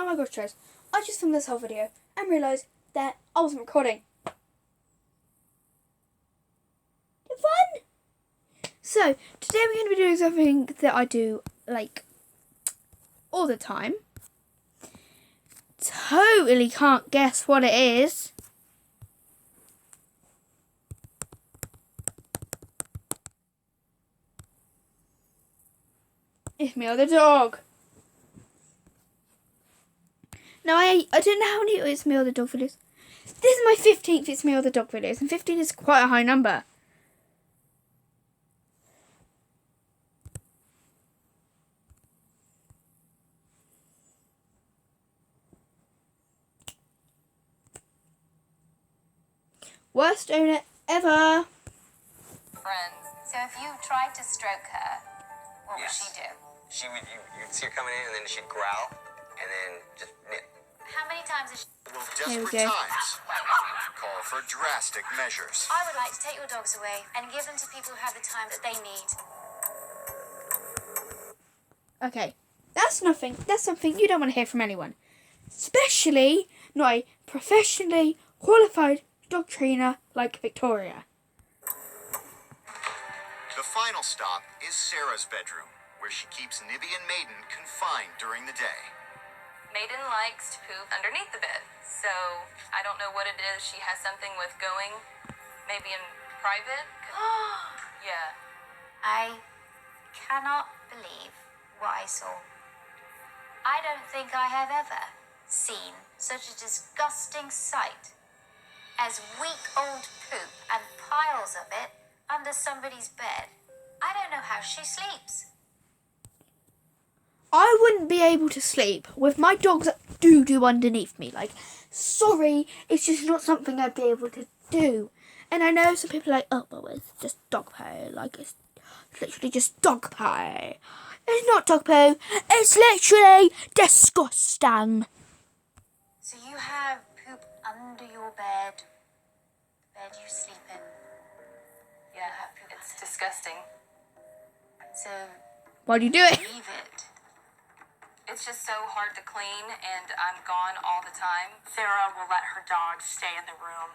oh my gosh, Trace, I just filmed this whole video and realised that I wasn't recording. Fun! So, today we're going to be doing something that I do, like, all the time. Totally can't guess what it is. It's Meow the dog. Now, I don't know how many It's Meow the dog videos. This is my 15th It's Meow the dog videos, and 15 is quite a high number. Worst owner ever. Friends. So if you tried to stroke her, what would she do? She would, you'd see her coming in, and then she'd growl, and then just nip. How many times has she... Well, Here we desperate go. times call for drastic measures. I would like to take your dogs away and give them to people who have the time that they need. Okay, that's nothing. That's something you don't want to hear from anyone. Especially not a professionally qualified dog trainer like Victoria. The final stop is Sarah's bedroom, where she keeps Nibby and Maiden confined during the day. Maiden likes to poop underneath the bed, so I don't know what it is. She has something with going, maybe in private. Yeah. I cannot believe what I saw. I don't think I have ever seen such a disgusting sight as week old poop and piles of it under somebody's bed. I don't know how she sleeps. I wouldn't be able to sleep with my dogs doo-doo underneath me. Like, sorry, it's just not something I'd be able to do. And I know some people are like, oh, well, it's just dog poo. Like, it's literally just dog poo. It's not dog poo. It's literally disgusting. So you have poop under your bed, the bed you sleep in. Yeah, it's disgusting. So Why do you do it? leave it. It's just so hard to clean, and I'm gone all the time. Sarah will let her dogs stay in the room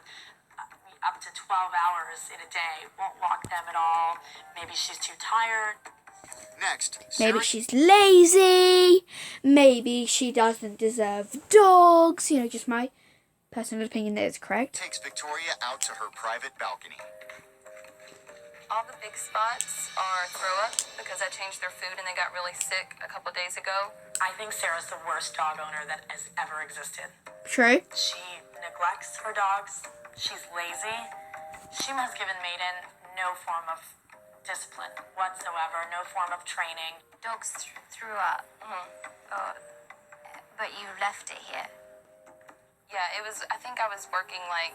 up to 12 hours in a day. Won't walk them at all. Maybe she's too tired. Next, Maybe Sarah she's lazy. Maybe she doesn't deserve dogs. You know, just my personal opinion that is correct. takes Victoria out to her private balcony. All the big spots are throw up because I changed their food and they got really sick a couple days ago. I think Sarah's the worst dog owner that has ever existed. True. She neglects her dogs. She's lazy. She must have given Maiden no form of discipline whatsoever, no form of training. Dogs threw up. But you left it here. Yeah, it was, I think I was working I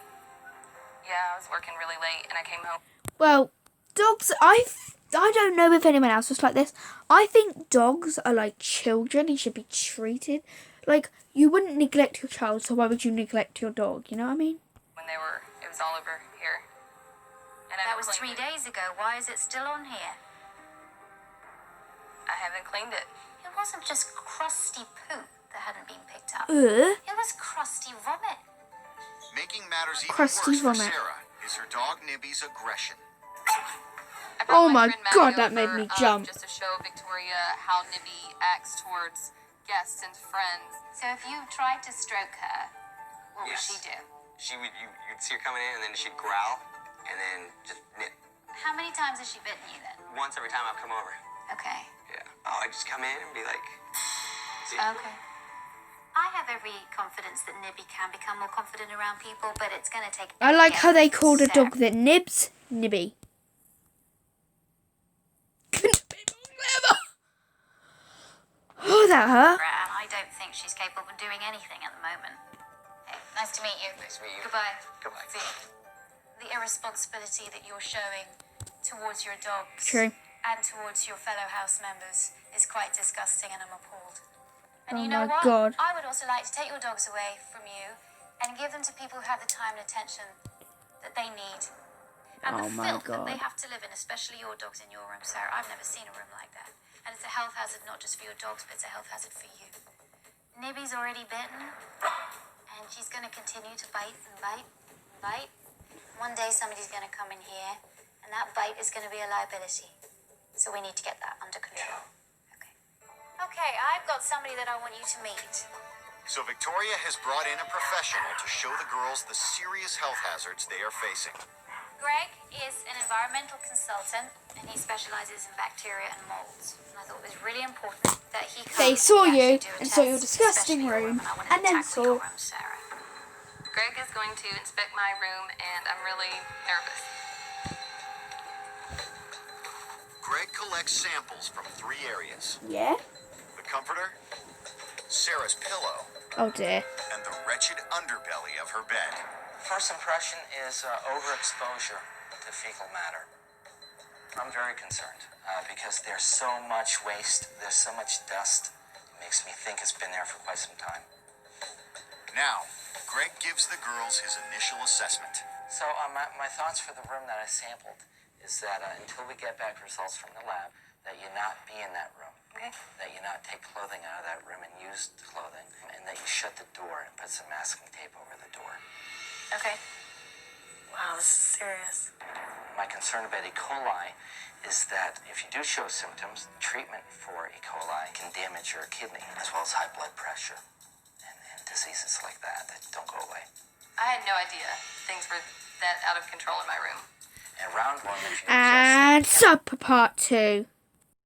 was working really late and I came home. Well, dogs, I don't know if anyone else was like this. I think dogs are like children and should be treated. Like, you wouldn't neglect your child, so why would you neglect your dog? You know what I mean? When it was all over here. And that was 3 days ago. Why is it still on here? I haven't cleaned it. It wasn't just crusty poop that hadn't been picked up. Ugh. It was crusty vomit. Making matters even Crusty worse for vomit. Sarah is her dog Nibby's aggression. I brought Oh my friend God, Maddie that made over, me jump. Just to show Victoria how Nibby acts towards guests and friends. So if you tried to stroke her, what would she do? She would, you'd see her coming in, and then she'd growl, and then just nip. How many times has she bitten you then? Once every time I've come over. Okay. Yeah. Oh, I'd just come in and be like, see? Okay. I have every confidence that Nibby can become more confident around people, but it's going to take... I like how they called a Sarah. dog that nibs Nibby. Oh, that hurt. And I don't think she's capable of doing anything at the moment. Hey, nice to meet you. Nice to meet you. Goodbye. Goodbye. See you. The irresponsibility that you're showing towards your dogs True. and towards your fellow house members is quite disgusting, and I'm appalled. And Oh you know my what? God. I would also like to take your dogs away from you and give them to people who have the time and attention that they need. And Oh the my filth that they God. have to live in, especially your dogs in your room, Sarah. I've never seen a room like that. And it's a health hazard not just for your dogs, but it's a health hazard for you. Nibby's already bitten, and she's going to continue to bite and bite and bite. One day somebody's going to come in here, and that bite is going to be a liability. So we need to get that under control. Okay. Okay, I've got somebody that I want you to meet. So Victoria has brought in a professional to show the girls the serious health hazards they are facing. Greg is an environmental consultant, and he specializes in bacteria and molds. And I thought it was really important that he comes. They saw and you actually do a and saw your test, disgusting especially room, when I went and then tackle your saw. room, Sarah. Greg is going to inspect my room, and I'm really nervous. Greg collects samples from 3 areas. Yeah? The comforter, Sarah's pillow, Oh dear. and the wretched underbelly of her bed. First impression is overexposure to fecal matter. I'm very concerned because there's so much waste, there's so much dust. It makes me think it's been there for quite some time. Now, Greg gives the girls his initial assessment. So my thoughts for the room that I sampled is that until we get back results from the lab, that you not be in that room. Okay. That you not take clothing out of that room and use the clothing, and that you shut the door and put some masking tape over the door. Okay. Wow, this is serious. My concern about E. coli is that if you do show symptoms, treatment for E. coli can damage your kidney as well as high blood pressure and diseases like that that don't go away. I had no idea things were that out of control in my room. And round one, if you And supper part 2.